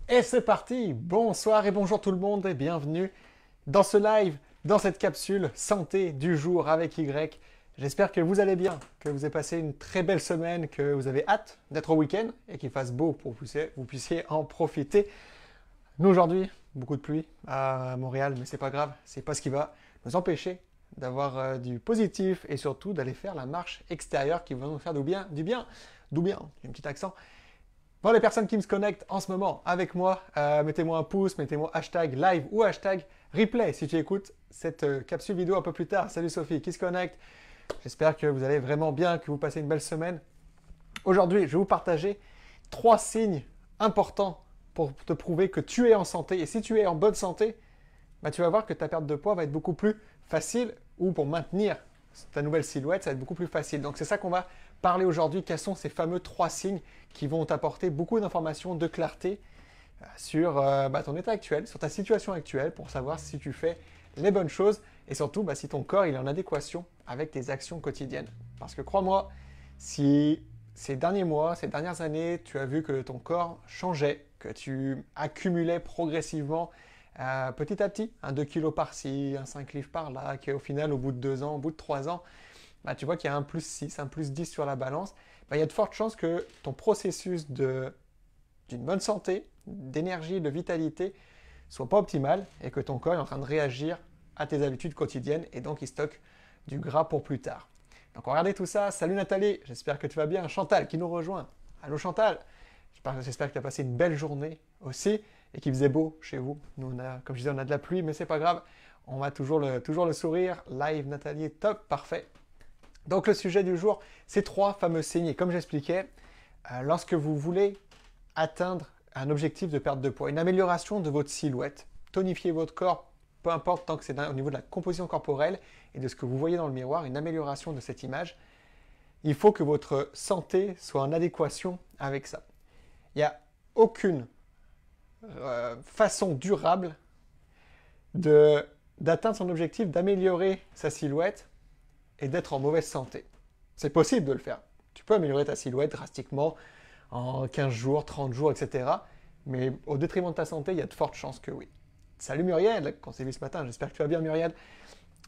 Et c'est parti. Bonsoir et bonjour tout le monde et bienvenue dans ce live, dans cette capsule santé du jour avec Y. J'espère que vous allez bien, que vous avez passé une très belle semaine, que vous avez hâte d'être au week-end et qu'il fasse beau pour que vous puissiez en profiter. Nous aujourd'hui, beaucoup de pluie à Montréal, mais c'est pas grave, c'est pas ce qui va nous empêcher d'avoir du positif et surtout d'aller faire la marche extérieure qui va nous faire d'où bien, j'ai un petit accent. Pour les personnes qui me connectent en ce moment avec moi, mettez-moi un pouce, mettez-moi hashtag live ou hashtag replay si tu écoutes cette capsule vidéo un peu plus tard. Salut Sophie qui se connecte. J'espère que vous allez vraiment bien, que vous passez une belle semaine. Aujourd'hui, je vais vous partager 3 signes importants pour te prouver que tu es en santé. Et si tu es en bonne santé, bah, tu vas voir que ta perte de poids va être beaucoup plus facile ou pour maintenir ta nouvelle silhouette, ça va être beaucoup plus facile. Donc c'est ça qu'on va parler aujourd'hui. Quels sont ces fameux 3 signes qui vont t'apporter beaucoup d'informations, de clarté sur ton état actuel, sur ta situation actuelle pour savoir si tu fais les bonnes choses et surtout si ton corps il est en adéquation avec tes actions quotidiennes. Parce que crois-moi, si ces derniers mois, ces dernières années, tu as vu que ton corps changeait, que tu accumulais progressivement petit à petit, un 2 kilos par-ci, un 5 livres par-là, qu'au final, au bout de 2 ans, au bout de 3 ans, tu vois qu'il y a un plus 6, un plus 10 sur la balance, il y a de fortes chances que ton processus d'une bonne santé, d'énergie, de vitalité, soit pas optimal et que ton corps est en train de réagir à tes habitudes quotidiennes et donc il stocke du gras pour plus tard. Donc regardez tout ça. Salut Nathalie, j'espère que tu vas bien. Chantal qui nous rejoint. Allô Chantal, j'espère que tu as passé une belle journée aussi et qu'il faisait beau chez vous. Nous, comme je disais, on a de la pluie, mais c'est pas grave. On a toujours le sourire. Live, Nathalie, top, parfait. Donc le sujet du jour, c'est 3 fameux signes. Et comme j'expliquais, lorsque vous voulez atteindre un objectif de perte de poids, une amélioration de votre silhouette, tonifier votre corps, peu importe tant que c'est au niveau de la composition corporelle et de ce que vous voyez dans le miroir, une amélioration de cette image, il faut que votre santé soit en adéquation avec ça. Il n'y a aucune façon durable d'atteindre son objectif, d'améliorer sa silhouette et d'être en mauvaise santé. C'est possible de le faire. Tu peux améliorer ta silhouette drastiquement en 15 jours, 30 jours, etc. Mais au détriment de ta santé, il y a de fortes chances que oui. Salut Muriel, qu'on s'est vu ce matin, j'espère que tu vas bien Muriel,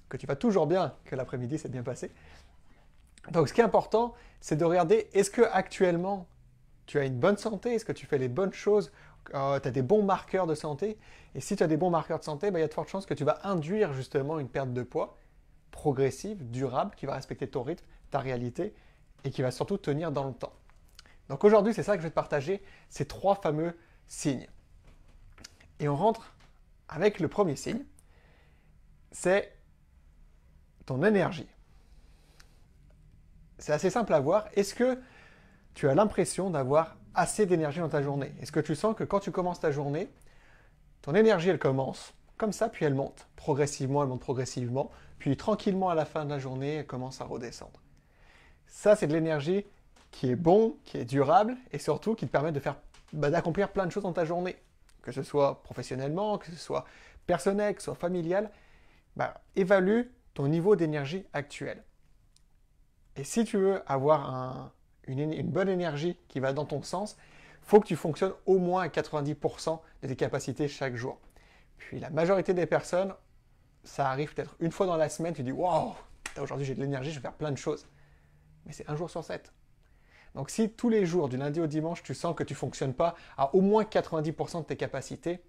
que tu vas toujours bien, que l'après-midi s'est bien passé. Donc ce qui est important, c'est de regarder, est-ce que actuellement tu as une bonne santé, est-ce que tu fais les bonnes choses, tu as des bons marqueurs de santé, et si tu as des bons marqueurs de santé, il y a de fortes chances que tu vas induire justement une perte de poids progressive, durable, qui va respecter ton rythme, ta réalité, et qui va surtout tenir dans le temps. Donc aujourd'hui, c'est ça que je vais te partager, ces 3 fameux signes. Et on rentre avec le premier signe, c'est ton énergie. C'est assez simple à voir. Est-ce que tu as l'impression d'avoir assez d'énergie dans ta journée? Est-ce que tu sens que quand tu commences ta journée, ton énergie, elle commence comme ça, puis elle monte progressivement, puis tranquillement à la fin de la journée, elle commence à redescendre. Ça, c'est de l'énergie qui est bon, qui est durable, et surtout qui te permet d'accomplir plein de choses dans ta journée. Que ce soit professionnellement, que ce soit personnel, que ce soit familial, évalue ton niveau d'énergie actuel. Et si tu veux avoir une bonne énergie qui va dans ton sens, il faut que tu fonctionnes au moins à 90% de tes capacités chaque jour. Puis la majorité des personnes, ça arrive peut-être une fois dans la semaine, tu dis « Wow, aujourd'hui j'ai de l'énergie, je vais faire plein de choses. » Mais c'est un jour sur 7. Donc si tous les jours, du lundi au dimanche, tu sens que tu ne fonctionnes pas à au moins 90% de tes capacités,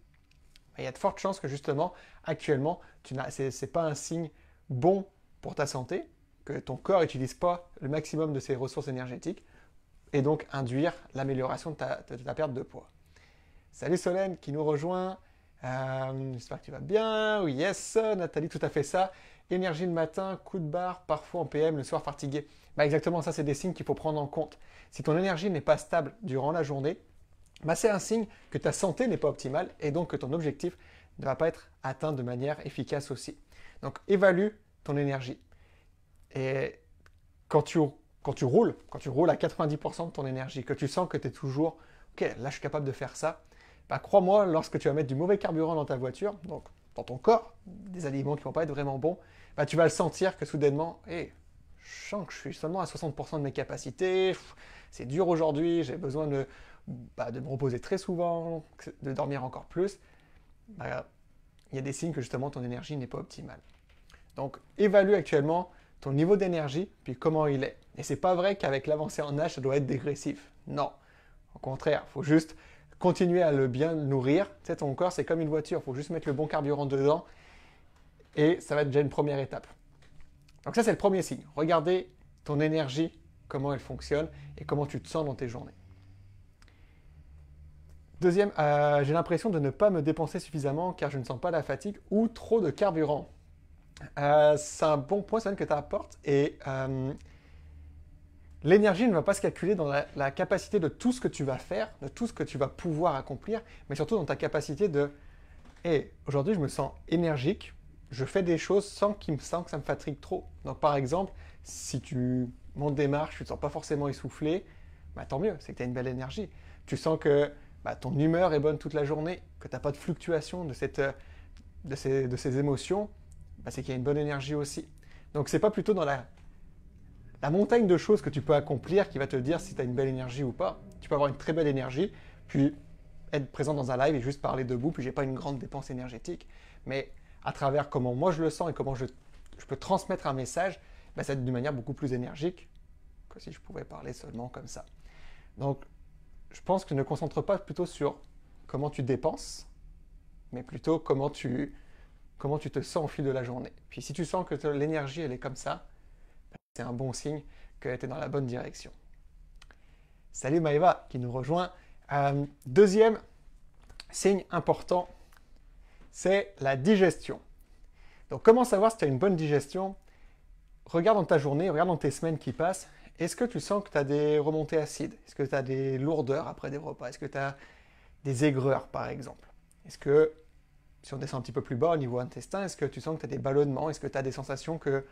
il y a de fortes chances que justement, actuellement, ce n'est pas un signe bon pour ta santé, que ton corps n'utilise pas le maximum de ses ressources énergétiques, et donc induire l'amélioration de ta perte de poids. Salut Solène qui nous rejoint, j'espère que tu vas bien, oui yes, Nathalie, tout à fait ça. Énergie le matin, coup de barre, parfois en PM, le soir fatigué. Exactement, ça c'est des signes qu'il faut prendre en compte. Si ton énergie n'est pas stable durant la journée, c'est un signe que ta santé n'est pas optimale et donc que ton objectif ne va pas être atteint de manière efficace aussi. Donc évalue ton énergie. Et quand tu roules à 90% de ton énergie, que tu sens que tu es toujours « Ok, là je suis capable de faire ça », crois-moi, lorsque tu vas mettre du mauvais carburant dans ta voiture, donc dans ton corps, des aliments qui ne vont pas être vraiment bons, tu vas le sentir que soudainement, hey, je sens que je suis seulement à 60% de mes capacités, c'est dur aujourd'hui, j'ai besoin de de me reposer très souvent, de dormir encore plus, bah, il y a des signes que justement ton énergie n'est pas optimale. Donc évalue actuellement ton niveau d'énergie, puis comment il est. Et c'est pas vrai qu'avec l'avancée en âge, ça doit être dégressif. Non. Au contraire, il faut juste continuer à le bien nourrir. Tu sais, ton corps, c'est comme une voiture, il faut juste mettre le bon carburant dedans et ça va être déjà une première étape. Donc ça, c'est le premier signe. Regardez ton énergie, comment elle fonctionne et comment tu te sens dans tes journées. Deuxième, j'ai l'impression de ne pas me dépenser suffisamment car je ne sens pas la fatigue ou trop de carburant. C'est un bon point, que tu apportes. Et l'énergie ne va pas se calculer dans la capacité de tout ce que tu vas faire, de tout ce que tu vas pouvoir accomplir, mais surtout dans ta capacité de hey, aujourd'hui, je me sens énergique, je fais des choses sans que ça me fatigue trop. Donc, par exemple, si tu montes des marches, tu ne te sens pas forcément essoufflé, bah, tant mieux, c'est que tu as une belle énergie. Tu sens que ton humeur est bonne toute la journée, que tu n'as pas de fluctuation de ces émotions, bah, c'est qu'il y a une bonne énergie aussi. Donc, c'est pas plutôt dans la montagne de choses que tu peux accomplir qui va te dire si tu as une belle énergie ou pas. Tu peux avoir une très belle énergie, puis être présent dans un live et juste parler debout, puis j'ai pas une grande dépense énergétique. Mais à travers comment moi je le sens et comment je peux transmettre un message, bah, ça va être d'une manière beaucoup plus énergique que si je pouvais parler seulement comme ça. Donc, je pense que ne concentre pas plutôt sur comment tu dépenses, mais plutôt comment tu te sens au fil de la journée. Puis si tu sens que l'énergie, elle est comme ça, c'est un bon signe que tu es dans la bonne direction. Salut Maëva qui nous rejoint. Deuxième signe important, c'est la digestion. Donc comment savoir si tu as une bonne digestion? Regarde dans ta journée, regarde dans tes semaines qui passent. Est-ce que tu sens que tu as des remontées acides? Est-ce que tu as des lourdeurs après des repas? Est-ce que tu as des aigreurs par exemple? Est-ce que, si on descend un petit peu plus bas au niveau intestin, est-ce que tu sens que tu as des ballonnements? Est-ce que tu as des sensations que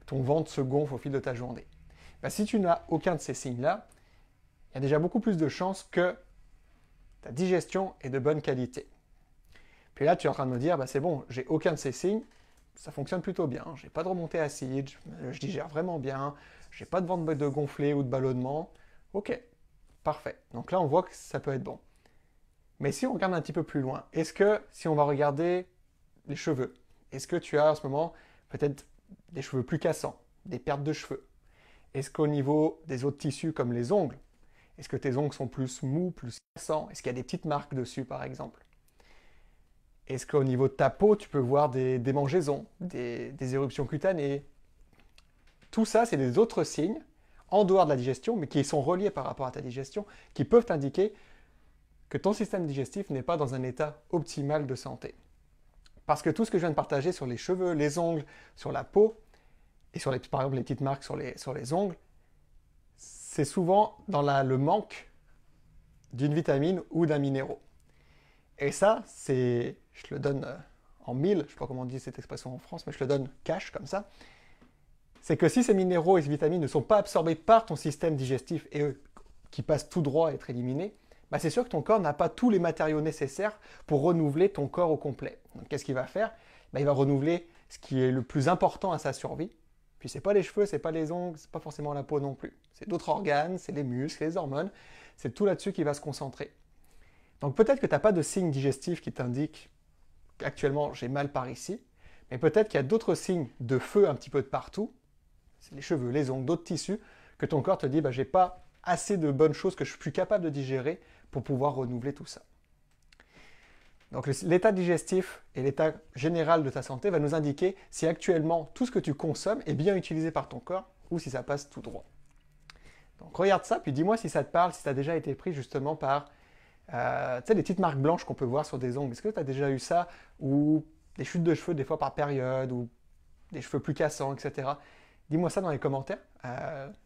ton ventre se gonfle au fil de ta journée? Si tu n'as aucun de ces signes-là, il y a déjà beaucoup plus de chances que ta digestion est de bonne qualité. Puis là, tu es en train de me dire, c'est bon, j'ai aucun de ces signes, ça fonctionne plutôt bien, j'ai pas de remontée acide, je digère vraiment bien, j'ai pas de ventre de gonflé ou de ballonnement. Ok, parfait. Donc là, on voit que ça peut être bon. Mais si on regarde un petit peu plus loin, est-ce que si on va regarder les cheveux, est-ce que tu as en ce moment peut-être des cheveux plus cassants, des pertes de cheveux? Est-ce qu'au niveau des autres tissus comme les ongles, est-ce que tes ongles sont plus mous, plus cassants? Est-ce qu'il y a des petites marques dessus par exemple? Est-ce qu'au niveau de ta peau, tu peux voir des démangeaisons, des éruptions cutanées? Tout ça, c'est des autres signes en dehors de la digestion, mais qui sont reliés par rapport à ta digestion, qui peuvent t'indiquer que ton système digestif n'est pas dans un état optimal de santé. Parce que tout ce que je viens de partager sur les cheveux, les ongles, sur la peau, et sur par exemple les petites marques sur les ongles, c'est souvent dans le manque d'une vitamine ou d'un minéraux. Et ça, je le donne en mille, je ne sais pas comment on dit cette expression en France, mais je le donne cash comme ça. C'est que si ces minéraux et ces vitamines ne sont pas absorbés par ton système digestif et qui passent tout droit à être éliminés, c'est sûr que ton corps n'a pas tous les matériaux nécessaires pour renouveler ton corps au complet. Donc qu'est-ce qu'il va faire? Il va renouveler ce qui est le plus important à sa survie. Puis c'est pas les cheveux, c'est pas les ongles, c'est pas forcément la peau non plus. C'est d'autres organes, c'est les muscles, les hormones, c'est tout là-dessus qui va se concentrer. Donc peut-être que tu n'as pas de signe digestif qui t'indique qu'actuellement j'ai mal par ici, mais peut-être qu'il y a d'autres signes de feu un petit peu de partout, c'est les cheveux, les ongles, d'autres tissus, que ton corps te dit j'ai pas assez de bonnes choses que je suis capable de digérer pour pouvoir renouveler tout ça. Donc l'état digestif et l'état général de ta santé va nous indiquer si actuellement tout ce que tu consommes est bien utilisé par ton corps ou si ça passe tout droit. Donc regarde ça, puis dis-moi si ça te parle, si ça a déjà été pris justement par des petites marques blanches qu'on peut voir sur des ongles. Est-ce que tu as déjà eu ça? Ou des chutes de cheveux des fois par période, ou des cheveux plus cassants, etc. Dis-moi ça dans les commentaires.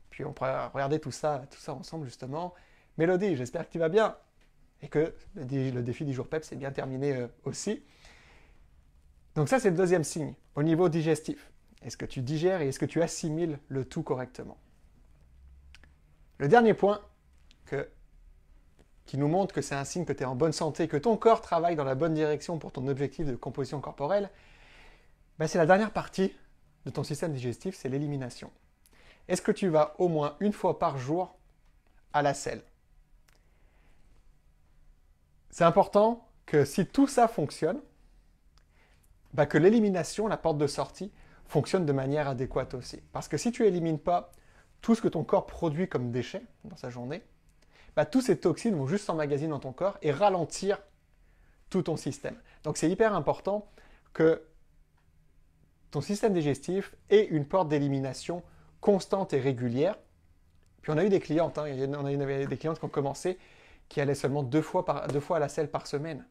Puis on pourra regarder tout ça ensemble justement. Mélodie, j'espère que tu vas bien et que le défi 10 jours PEPS est bien terminé aussi. Donc ça, c'est le deuxième signe, au niveau digestif. Est-ce que tu digères et est-ce que tu assimiles le tout correctement? Le dernier point qui nous montre que c'est un signe que tu es en bonne santé, que ton corps travaille dans la bonne direction pour ton objectif de composition corporelle, c'est la dernière partie de ton système digestif, c'est l'élimination. Est-ce que tu vas au moins une fois par jour à la selle? C'est important que si tout ça fonctionne, bah, que l'élimination, la porte de sortie, fonctionne de manière adéquate aussi. Parce que si tu élimines pas tout ce que ton corps produit comme déchets dans sa journée, bah, tous ces toxines vont juste s'emmagasiner dans ton corps et ralentir tout ton système. Donc c'est hyper important que ton système digestif ait une porte d'élimination constante et régulière. Puis on a eu des clientes, hein, on a eu des clientes qui ont commencé qui allaient seulement deux fois à la selle par semaine.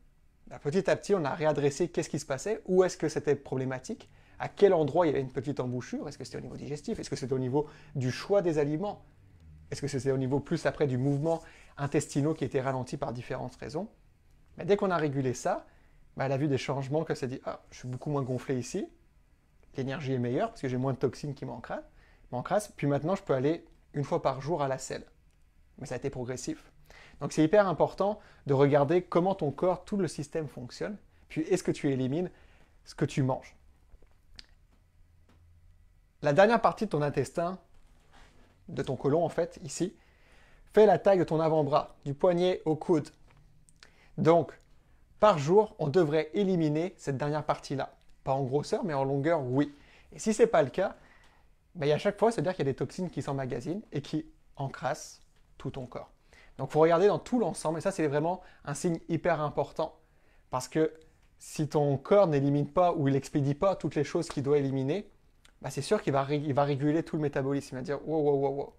Bah, petit à petit, on a réadressé qu'est-ce qui se passait, où est-ce que c'était problématique, à quel endroit il y avait une petite embouchure, est-ce que c'était au niveau digestif, est-ce que c'était au niveau du choix des aliments, est-ce que c'était au niveau plus après du mouvement intestinaux qui était ralenti par différentes raisons. Mais dès qu'on a régulé ça, bah, elle a vu des changements, qu'elle s'est dit « Ah, je suis beaucoup moins gonflé ici, l'énergie est meilleure parce que j'ai moins de toxines qui m'encrassent, puis maintenant je peux aller une fois par jour à la selle. » Mais ça a été progressif. Donc c'est hyper important de regarder comment ton corps, tout le système fonctionne, puis est-ce que tu élimines ce que tu manges. La dernière partie de ton intestin, de ton côlon en fait, ici, fait la taille de ton avant-bras, du poignet au coude. Donc, par jour, on devrait éliminer cette dernière partie-là. Pas en grosseur, mais en longueur, oui. Et si ce n'est pas le cas, ben, à chaque fois, c'est-à-dire qu'il y a des toxines qui s'emmagasinent et qui encrassent tout ton corps. Donc, il faut regarder dans tout l'ensemble. Et ça, c'est vraiment un signe hyper important. Parce que si ton corps n'élimine pas ou il n'expédie pas toutes les choses qu'il doit éliminer, bah c'est sûr qu'il va réguler tout le métabolisme. Il va dire wow, wow, wow, wow.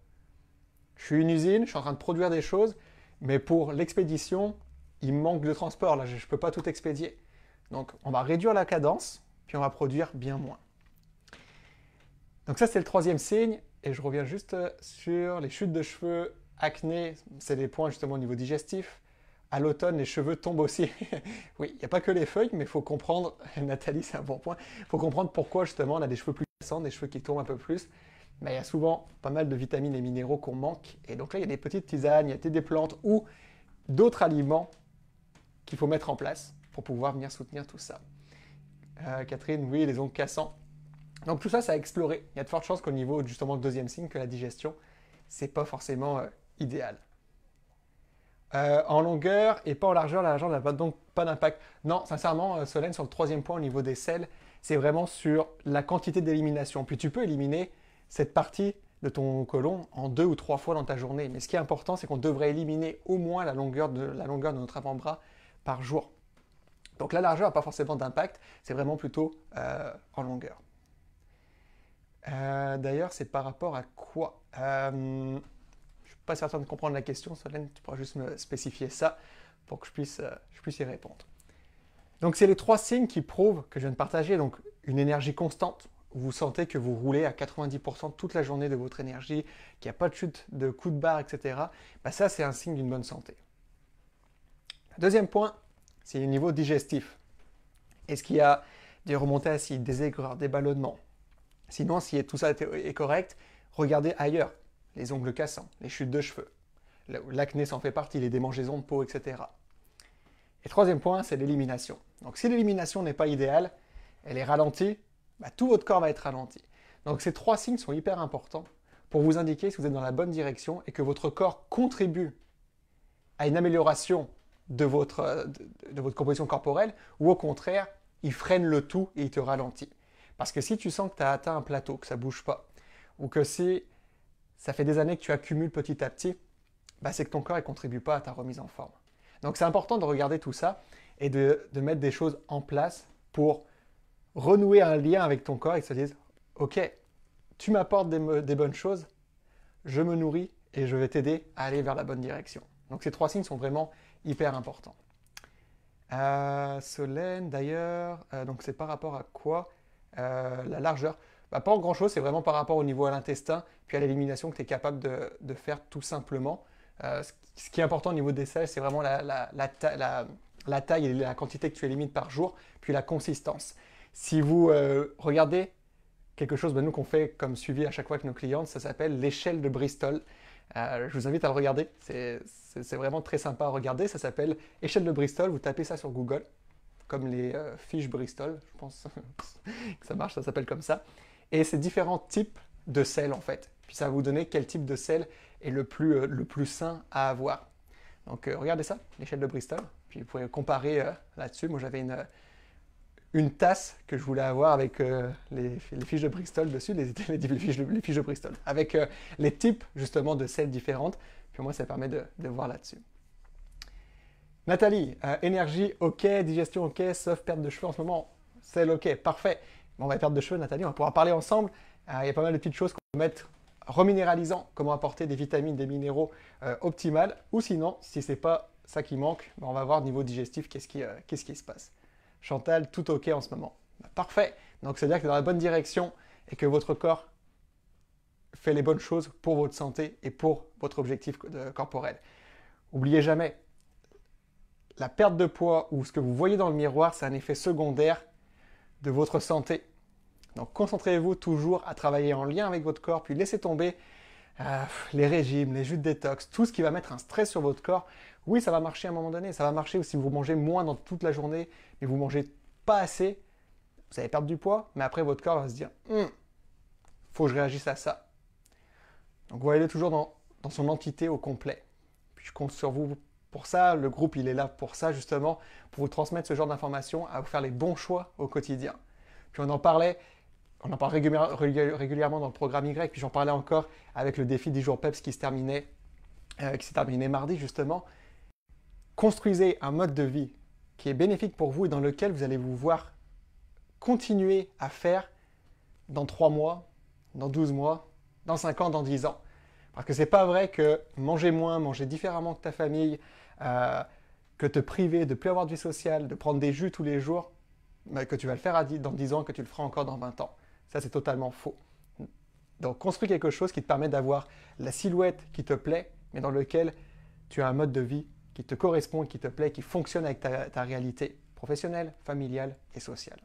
Je suis une usine, je suis en train de produire des choses, mais pour l'expédition, il manque de transport. Là, je ne peux pas tout expédier. Donc, on va réduire la cadence, puis on va produire bien moins. Donc ça, c'est le troisième signe. Et je reviens juste sur les chutes de cheveux, acné, c'est des points justement au niveau digestif. À l'automne, les cheveux tombent aussi. Oui, il n'y a pas que les feuilles, mais il faut comprendre, Nathalie, c'est un bon point, il faut comprendre pourquoi justement on a des cheveux plus cassants, des cheveux qui tombent un peu plus. Mais il y a souvent pas mal de vitamines et minéraux qu'on manque. Et donc là, il y a des petites tisanes, il y a des plantes ou d'autres aliments qu'il faut mettre en place pour pouvoir venir soutenir tout ça. Catherine, oui, les ongles cassants. Donc tout ça, ça a exploré. Il y a de fortes chances qu'au niveau justement du deuxième signe, que la digestion, c'est pas forcément idéal. En longueur et pas en largeur, la largeur n'a donc pas d'impact. Non, sincèrement, Solène, sur le troisième point au niveau des selles, c'est vraiment sur la quantité d'élimination. Puis tu peux éliminer cette partie de ton côlon en 2 ou 3 fois dans ta journée. Mais ce qui est important, c'est qu'on devrait éliminer au moins la longueur de notre avant-bras par jour. Donc la largeur n'a pas forcément d'impact, c'est vraiment plutôt en longueur. D'ailleurs, c'est par rapport à quoi je ne suis pas certain de comprendre la question, Solène, tu pourras juste me spécifier ça pour que je puisse y répondre. Donc c'est les 3 signes qui prouvent que je viens de partager, donc une énergie constante, vous sentez que vous roulez à 90% toute la journée de votre énergie, qu'il n'y a pas de chute de coup de barre, etc. Bah ça, c'est un signe d'une bonne santé. Deuxième point, c'est le niveau digestif. Est-ce qu'il y a des remontées acides, des aigreurs, des ballonnements? Sinon, si tout ça est correct, regardez ailleurs. Les ongles cassants, les chutes de cheveux, l'acné s'en fait partie, les démangeaisons de peau, etc. Et troisième point, c'est l'élimination. Donc si l'élimination n'est pas idéale, elle est ralentie, bah, tout votre corps va être ralenti. Donc ces 3 signes sont hyper importants pour vous indiquer si vous êtes dans la bonne direction et que votre corps contribue à une amélioration de votre composition corporelle ou au contraire, il freine le tout et il te ralentit. Parce que si tu sens que tu as atteint un plateau, que ça ne bouge pas, ou que si ça fait des années que tu accumules petit à petit, bah c'est que ton corps ne contribue pas à ta remise en forme. Donc c'est important de regarder tout ça et de mettre des choses en place pour renouer un lien avec ton corps et que ça te dise « Ok, tu m'apportes des bonnes choses, je me nourris et je vais t'aider à aller vers la bonne direction. » Donc ces 3 signes sont vraiment hyper importants. Solène, d'ailleurs, donc c'est par rapport à quoi la largeur? Bah, pas grand-chose, c'est vraiment par rapport au niveau à l'intestin, puis à l'élimination que tu es capable de faire tout simplement. Ce qui est important au niveau des selles, c'est vraiment la taille et la quantité que tu élimines par jour, puis la consistance. Si vous regardez quelque chose nous qu'on fait comme suivi à chaque fois avec nos clientes, ça s'appelle l'échelle de Bristol. Je vous invite à le regarder, c'est vraiment très sympa à regarder, ça s'appelle échelle de Bristol, vous tapez ça sur Google, comme les fiches Bristol, je pense que ça marche, ça s'appelle comme ça. Et c'est différents types de sel en fait. Puis ça va vous donner quel type de sel est le plus sain à avoir. Donc regardez ça, l'échelle de Bristol. Puis vous pouvez comparer là-dessus. Moi j'avais une tasse que je voulais avoir avec les fiches de Bristol dessus, les fiches de Bristol, avec les types justement de sels différentes. Puis moi ça permet de voir là-dessus. Nathalie, énergie ok, digestion ok, sauf perte de cheveux en ce moment. Sel ok, parfait. Bon, on va perdre de cheveux Nathalie, on va pouvoir parler ensemble. Il y a pas mal de petites choses qu'on peut mettre reminéralisant, comment apporter des vitamines, des minéraux optimales. Ou sinon, si c'est pas ça qui manque, on va voir niveau digestif qu'est-ce qui se passe. Chantal, tout ok en ce moment. Parfait. Donc c'est-à-dire que dans la bonne direction et que votre corps fait les bonnes choses pour votre santé et pour votre objectif corporel. Oubliez jamais, la perte de poids ou ce que vous voyez dans le miroir, c'est un effet secondaire de votre santé. Donc concentrez-vous toujours à travailler en lien avec votre corps, puis laissez tomber les régimes, les jus de détox, tout ce qui va mettre un stress sur votre corps. Oui, ça va marcher à un moment donné, ça va marcher si vous mangez moins dans toute la journée, mais vous mangez pas assez, vous allez perdre du poids, mais après votre corps va se dire faut que je réagisse à ça. Donc voyez-le toujours dans son entité au complet. Puis je compte sur vous pour ça, le groupe il est là pour ça justement, pour vous transmettre ce genre d'informations, à vous faire les bons choix au quotidien. Puis on en parle régulièrement dans le programme Y, puis j'en parlais encore avec le défi 10 jours PEPS qui s'est terminé mardi justement. Construisez un mode de vie qui est bénéfique pour vous et dans lequel vous allez vous voir continuer à faire dans 3 mois, dans 12 mois, dans 5 ans, dans 10 ans. Parce que c'est pas vrai que manger moins, manger différemment que ta famille, que te priver de ne plus avoir de vie sociale, de prendre des jus tous les jours, que tu vas le faire dans 10 ans, que tu le feras encore dans 20 ans. Ça, c'est totalement faux. Donc, construis quelque chose qui te permet d'avoir la silhouette qui te plaît, mais dans lequel tu as un mode de vie qui te correspond, qui te plaît, qui fonctionne avec ta réalité professionnelle, familiale et sociale.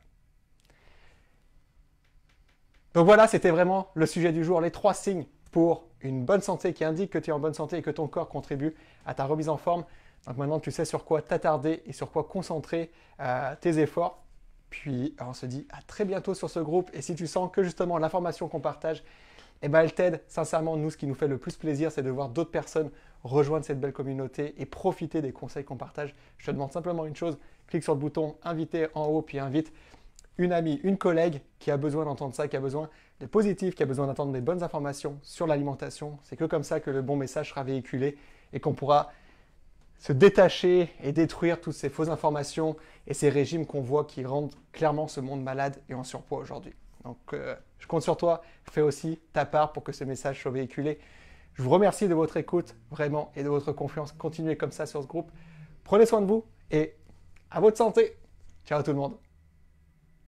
Donc voilà, c'était vraiment le sujet du jour, les 3 signes pour une bonne santé qui indiquent que tu es en bonne santé et que ton corps contribue à ta remise en forme. Donc maintenant, tu sais sur quoi t'attarder et sur quoi concentrer tes efforts. Puis on se dit à très bientôt sur ce groupe. Et si tu sens que justement l'information qu'on partage, elle t'aide, sincèrement, nous, ce qui nous fait le plus plaisir, c'est de voir d'autres personnes rejoindre cette belle communauté et profiter des conseils qu'on partage. Je te demande simplement une chose, clique sur le bouton inviter en haut, puis invite une amie, une collègue qui a besoin d'entendre ça, qui a besoin de positif, qui a besoin d'entendre des bonnes informations sur l'alimentation. C'est que comme ça que le bon message sera véhiculé et qu'on pourra se détacher et détruire toutes ces fausses informations et ces régimes qu'on voit qui rendent clairement ce monde malade et en surpoids aujourd'hui. Donc, je compte sur toi. Fais aussi ta part pour que ce message soit véhiculé. Je vous remercie de votre écoute, vraiment, et de votre confiance. Continuez comme ça sur ce groupe. Prenez soin de vous et à votre santé. Ciao tout le monde.